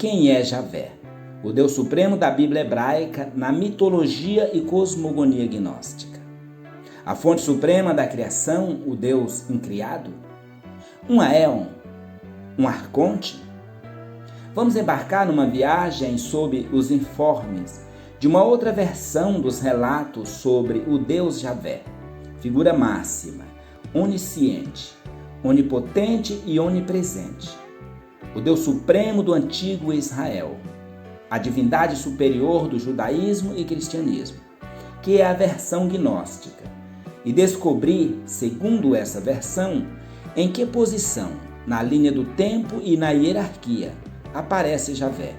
Quem é Javé? O Deus supremo da Bíblia hebraica na mitologia e cosmogonia gnóstica. A fonte suprema da criação, o Deus incriado? Um Aeon? Um arconte? Vamos embarcar numa viagem sob os informes de uma outra versão dos relatos sobre o Deus Javé, figura máxima, onisciente, onipotente e onipresente. O Deus supremo do antigo Israel, a divindade superior do judaísmo e cristianismo, que é a versão gnóstica, e descobrir, segundo essa versão, em que posição, na linha do tempo e na hierarquia, aparece Javé,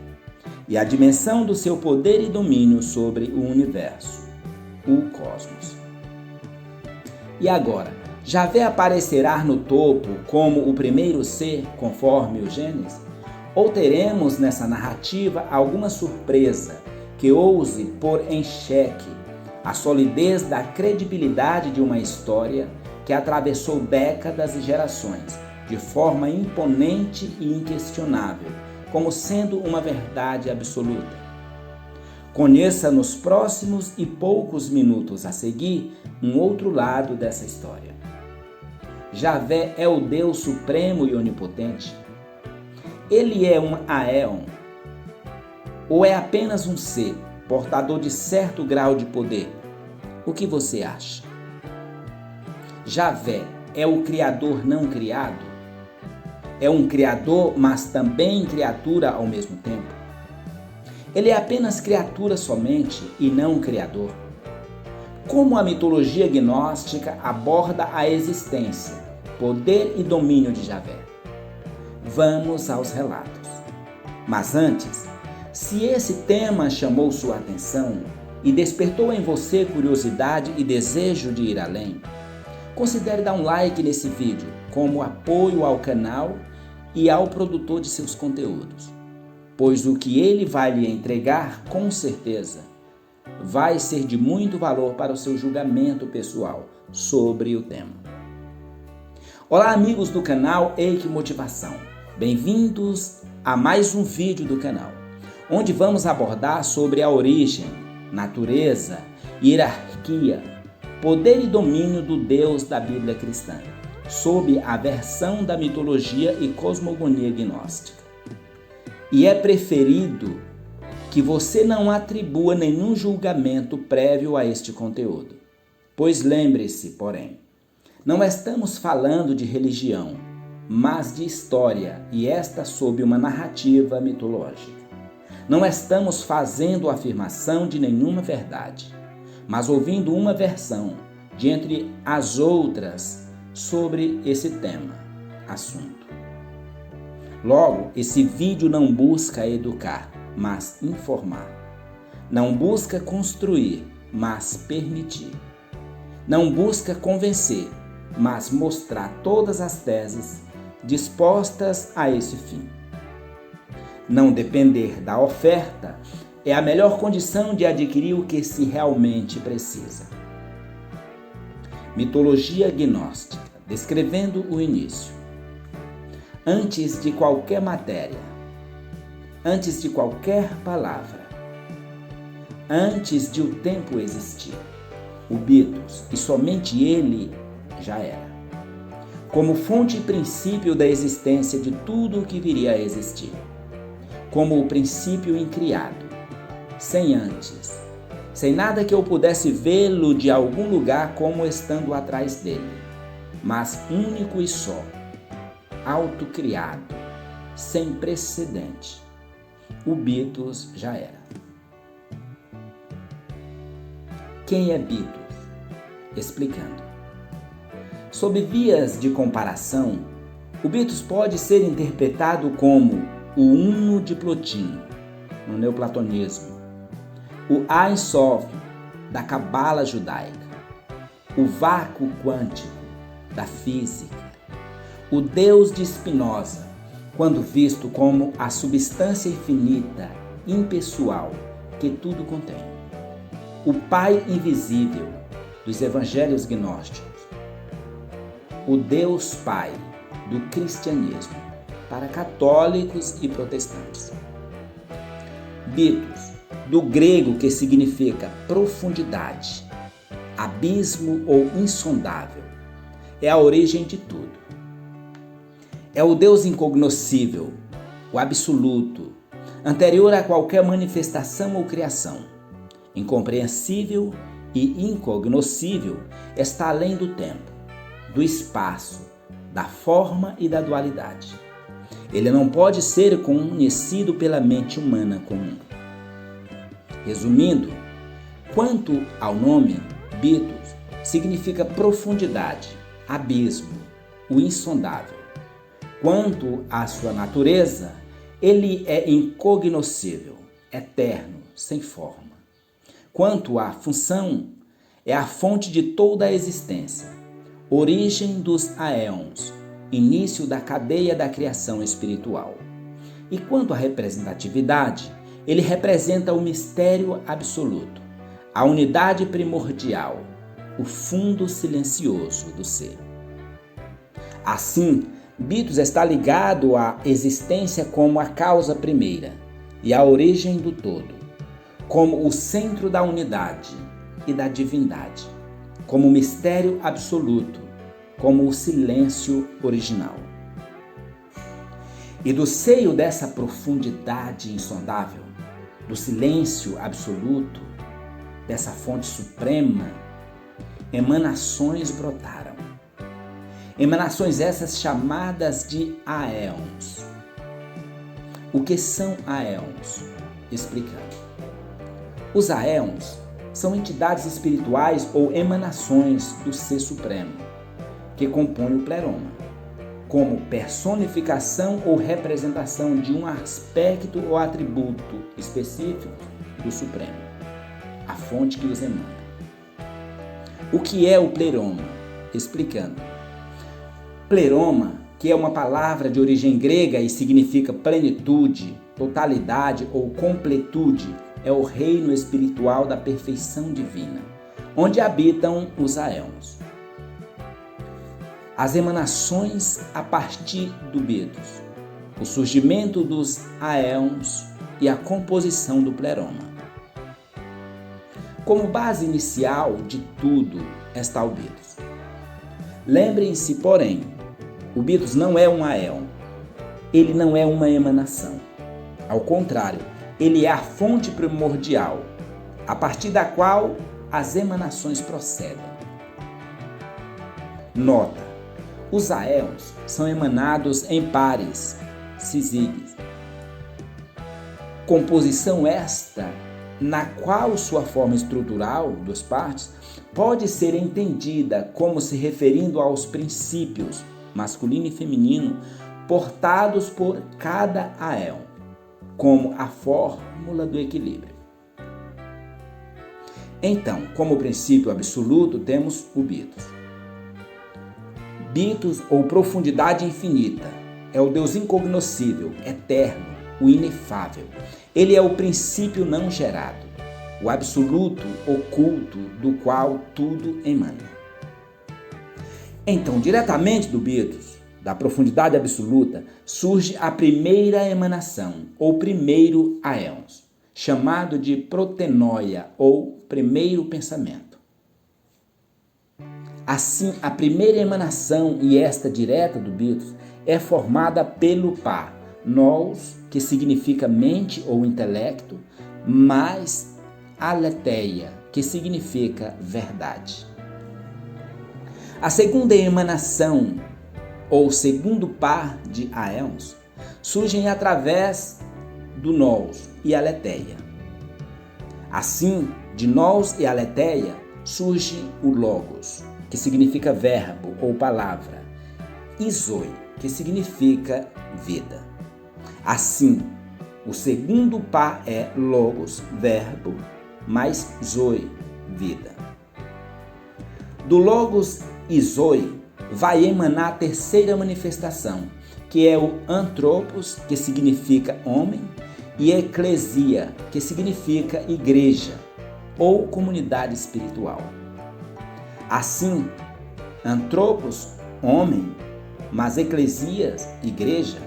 e a dimensão do seu poder e domínio sobre o universo, o cosmos. E agora, Javé aparecerá no topo como o primeiro ser, conforme o Gênesis? Ou teremos nessa narrativa alguma surpresa que ouse pôr em xeque a solidez da credibilidade de uma história que atravessou décadas e gerações de forma imponente e inquestionável, como sendo uma verdade absoluta? Conheça nos próximos e poucos minutos a seguir um outro lado dessa história. Javé é o Deus supremo e onipotente? Ele é um Aeon? Ou é apenas um ser, portador de certo grau de poder? O que você acha? Javé é o Criador não criado? É um Criador, mas também criatura ao mesmo tempo? Ele é apenas criatura somente e não Criador? Como a mitologia gnóstica aborda a existência, poder e domínio de Javé? Vamos aos relatos. Mas antes, se esse tema chamou sua atenção e despertou em você curiosidade e desejo de ir além, considere dar um like nesse vídeo como apoio ao canal e ao produtor de seus conteúdos, pois o que ele vai lhe entregar, com certeza, vai ser de muito valor para o seu julgamento pessoal sobre o tema. Olá, amigos do canal Eike Motivação. Bem-vindos a mais um vídeo do canal, onde vamos abordar sobre a origem, natureza, hierarquia, poder e domínio do Deus da Bíblia cristã, sob a versão da mitologia e cosmogonia gnóstica. E é preferido que você não atribua nenhum julgamento prévio a este conteúdo. Pois lembre-se, porém, não estamos falando de religião, mas de história, e esta sob uma narrativa mitológica. Não estamos fazendo afirmação de nenhuma verdade, mas ouvindo uma versão, de entre as outras, sobre esse tema, assunto. Logo, esse vídeo não busca educar, mas informar. Não busca construir, mas permitir. Não busca convencer, mas mostrar todas as teses dispostas a esse fim. Não depender da oferta é a melhor condição de adquirir o que se realmente precisa. Mitologia gnóstica, descrevendo o início. Antes de qualquer matéria, antes de qualquer palavra, antes de o tempo existir, o Bitos, e somente ele, já era. Como fonte e princípio da existência de tudo o que viria a existir. Como o princípio incriado, sem antes, sem nada que eu pudesse vê-lo de algum lugar como estando atrás dele, mas único e só, autocriado, sem precedente. O Bitos já era. Quem é Bitos? Explicando. Sob vias de comparação, o Bitos pode ser interpretado como o Uno de Plotino, no neoplatonismo, o Ein Sof, da cabala judaica, o vácuo quântico, da física, o Deus de Spinoza, quando visto como a substância infinita, impessoal, que tudo contém, o Pai invisível, dos evangelhos gnósticos, o Deus Pai do cristianismo, para católicos e protestantes. Bitos, do grego que significa profundidade, abismo ou insondável, é a origem de tudo. É o Deus incognoscível, o absoluto, anterior a qualquer manifestação ou criação. Incompreensível e incognoscível, está além do tempo, do espaço, da forma e da dualidade. Ele não pode ser conhecido pela mente humana comum. Resumindo, quanto ao nome, Bitos significa profundidade, abismo, o insondável. Quanto à sua natureza, ele é incognoscível, eterno, sem forma. Quanto à função, é a fonte de toda a existência, origem dos aéons, início da cadeia da criação espiritual. E quanto à representatividade, ele representa o mistério absoluto, a unidade primordial, o fundo silencioso do ser. Assim, Bitos está ligado à existência como a causa primeira e à origem do todo, como o centro da unidade e da divindade, como o mistério absoluto, como o silêncio original. E do seio dessa profundidade insondável, do silêncio absoluto, dessa fonte suprema, emanações brotaram. Emanações essas chamadas de aéons. O que são aéons? Explicando. Os aéons são entidades espirituais ou emanações do Ser Supremo, que compõem o pleroma, como personificação ou representação de um aspecto ou atributo específico do Supremo, a fonte que os emana. O que é o pleroma? Explicando. Pleroma, que é uma palavra de origem grega e significa plenitude, totalidade ou completude, é o reino espiritual da perfeição divina, onde habitam os aéons. As emanações a partir do Bitos, o surgimento dos aéons e a composição do pleroma. Como base inicial de tudo está o Bitos. Lembrem-se, porém, o Bitos não é um aéon, ele não é uma emanação. Ao contrário, ele é a fonte primordial, a partir da qual as emanações procedem. Nota: os aéons são emanados em pares, sísigs. Composição esta na qual sua forma estrutural dos partes pode ser entendida como se referindo aos princípios masculino e feminino portados por cada aéon, como a fórmula do equilíbrio. Então, como princípio absoluto, temos o Bitos. Bitos, ou profundidade infinita, é o Deus incognoscível, eterno, o inefável. Ele é o princípio não gerado, o absoluto oculto do qual tudo emana. Então, diretamente do Bitos, da profundidade absoluta, surge a primeira emanação, ou primeiro aéons, chamado de protenóia, ou primeiro pensamento. Assim, a primeira emanação, e esta direta do Bitos, é formada pelo par, nous, que significa mente ou intelecto, mais aletheia, que significa verdade. A segunda emanação, ou segundo par de aéons, surgem através do nous e aletheia. Assim, de nous e aletheia, surge o logos, que significa verbo ou palavra, e zoe, que significa vida. Assim, o segundo par é logos, verbo, mais zoe, vida. Do logos e zoe vai emanar a terceira manifestação, que é o anthropos, que significa homem, e eclesia, que significa igreja ou comunidade espiritual. Assim, anthropos, homem, mas eclesias, igreja,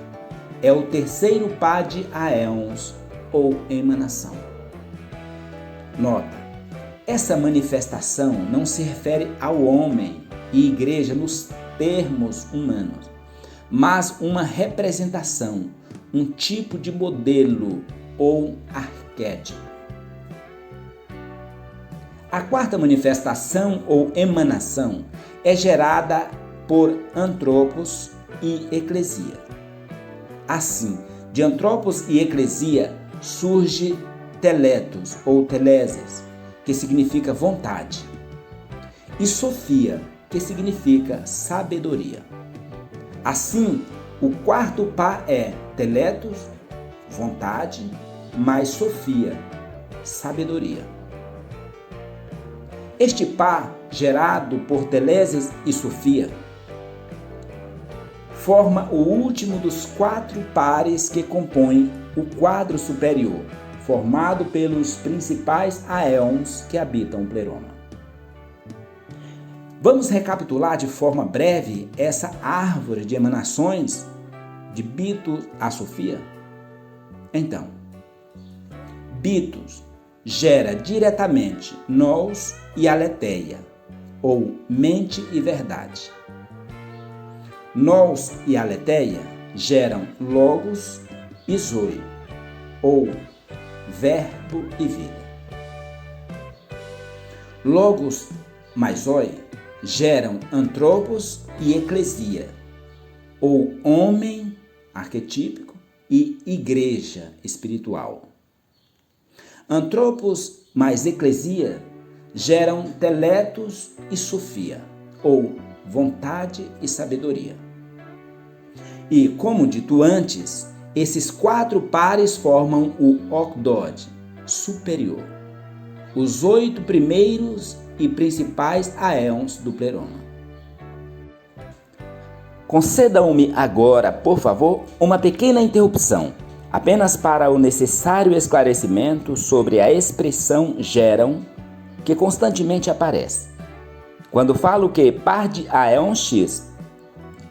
é o terceiro par de aéons, ou emanação. Nota: essa manifestação não se refere ao homem e igreja nos termos humanos, mas uma representação, um tipo de modelo ou arquétipo. A quarta manifestação ou emanação é gerada por antropos e eclesia. Assim, de antropos e eclesia surge teletos ou teleses, que significa vontade, e sofia, que significa sabedoria. Assim, o quarto par é teletos, vontade, mais sofia, sabedoria. Este par, gerado por teleses e sofia, forma o último dos 4 pares que compõem o quadro superior, formado pelos principais aéons que habitam o pleroma. Vamos recapitular de forma breve essa árvore de emanações de Bitos a Sofia? Então, Bitos gera diretamente nous e aletheia, ou mente e verdade. Nous e aletheia geram logos e zoe, ou verbo e vida. Logos mais zoe geram antropos e eclesia, ou homem arquetípico e igreja espiritual. Antropos mais eclesia geram teletos e sofia, ou vontade e sabedoria. E, como dito antes, esses 4 pares formam o Okdod superior, os 8 primeiros e principais aéons do pleroma. Concedam-me agora, por favor, uma pequena interrupção, apenas para o necessário esclarecimento sobre a expressão geram, que constantemente aparece. Quando falo que par de aéon X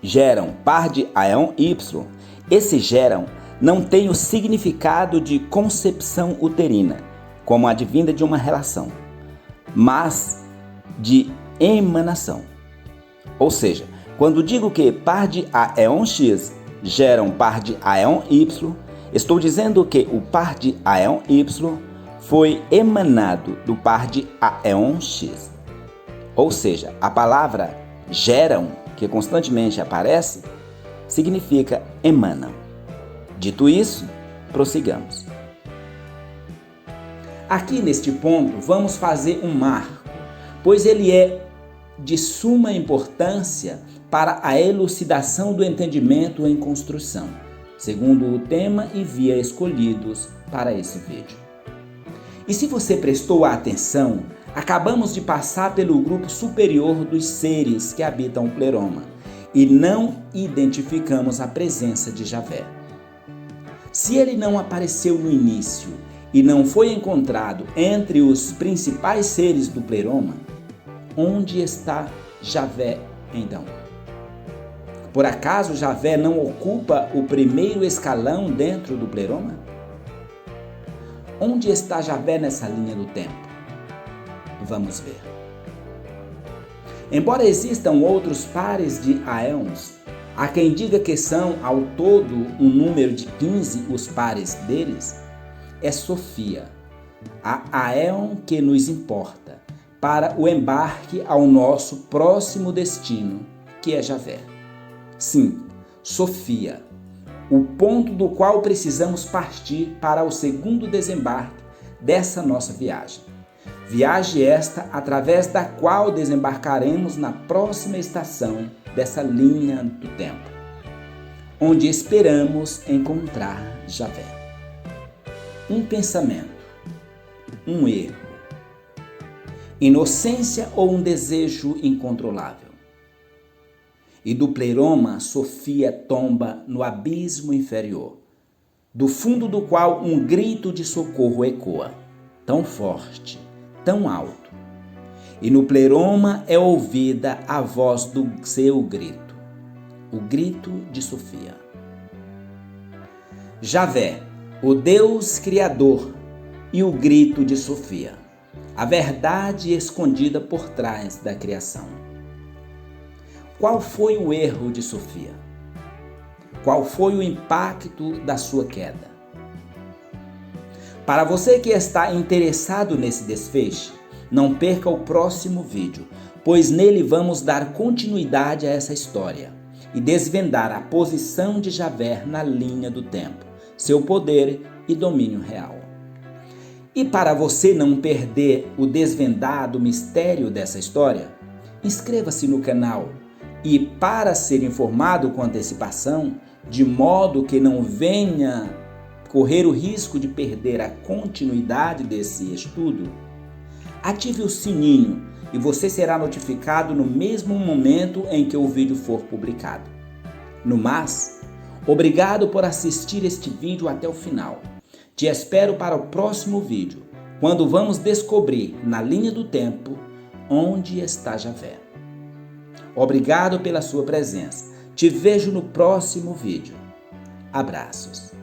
geram par de aéon Y, esse geram não tem o significado de concepção uterina, como advinda de uma relação, mas de emanação. Ou seja, quando digo que par de aéon X geram par de aéon Y, estou dizendo que o par de aéon Y foi emanado do par de aéon X. Ou seja, a palavra geram, que constantemente aparece, significa emanam. Dito isso, prossigamos. Aqui neste ponto vamos fazer um marco, pois ele é de suma importância para a elucidação do entendimento em construção, segundo o tema e via escolhidos para esse vídeo. E se você prestou atenção, acabamos de passar pelo grupo superior dos seres que habitam o pleroma e não identificamos a presença de Javé. Se ele não apareceu no início e não foi encontrado entre os principais seres do pleroma, onde está Javé então? Por acaso Javé não ocupa o primeiro escalão dentro do pleroma? Onde está Javé nessa linha do tempo? Vamos ver. Embora existam outros pares de aéons, há quem diga que são ao todo um número de 15 os pares deles, é Sofia, a aéon que nos importa para o embarque ao nosso próximo destino, que é Javé. Sim, Sofia, o ponto do qual precisamos partir para o segundo desembarque dessa nossa viagem. Viagem esta através da qual desembarcaremos na próxima estação dessa linha do tempo, onde esperamos encontrar Javé. Um pensamento, um erro, inocência ou um desejo incontrolável. E do pleroma, Sofia tomba no abismo inferior, do fundo do qual um grito de socorro ecoa, tão forte, tão alto. E no pleroma é ouvida a voz do seu grito, o grito de Sofia. Javé, O Deus Criador e o grito de Sofia. A verdade escondida por trás da criação. Qual foi o erro de Sofia? Qual foi o impacto da sua queda? Para você que está interessado nesse desfecho, não perca o próximo vídeo, pois nele vamos dar continuidade a essa história e desvendar a posição de Javé na linha do tempo, seu poder e domínio real. E para você não perder o desvendado mistério dessa história, inscreva-se no canal e, para ser informado com antecipação, de modo que não venha correr o risco de perder a continuidade desse estudo, ative o sininho e você será notificado no mesmo momento em que o vídeo for publicado. No mais, obrigado por assistir este vídeo até o final. Te espero para o próximo vídeo, quando vamos descobrir, na linha do tempo, onde está Javé. Obrigado pela sua presença. Te vejo no próximo vídeo. Abraços.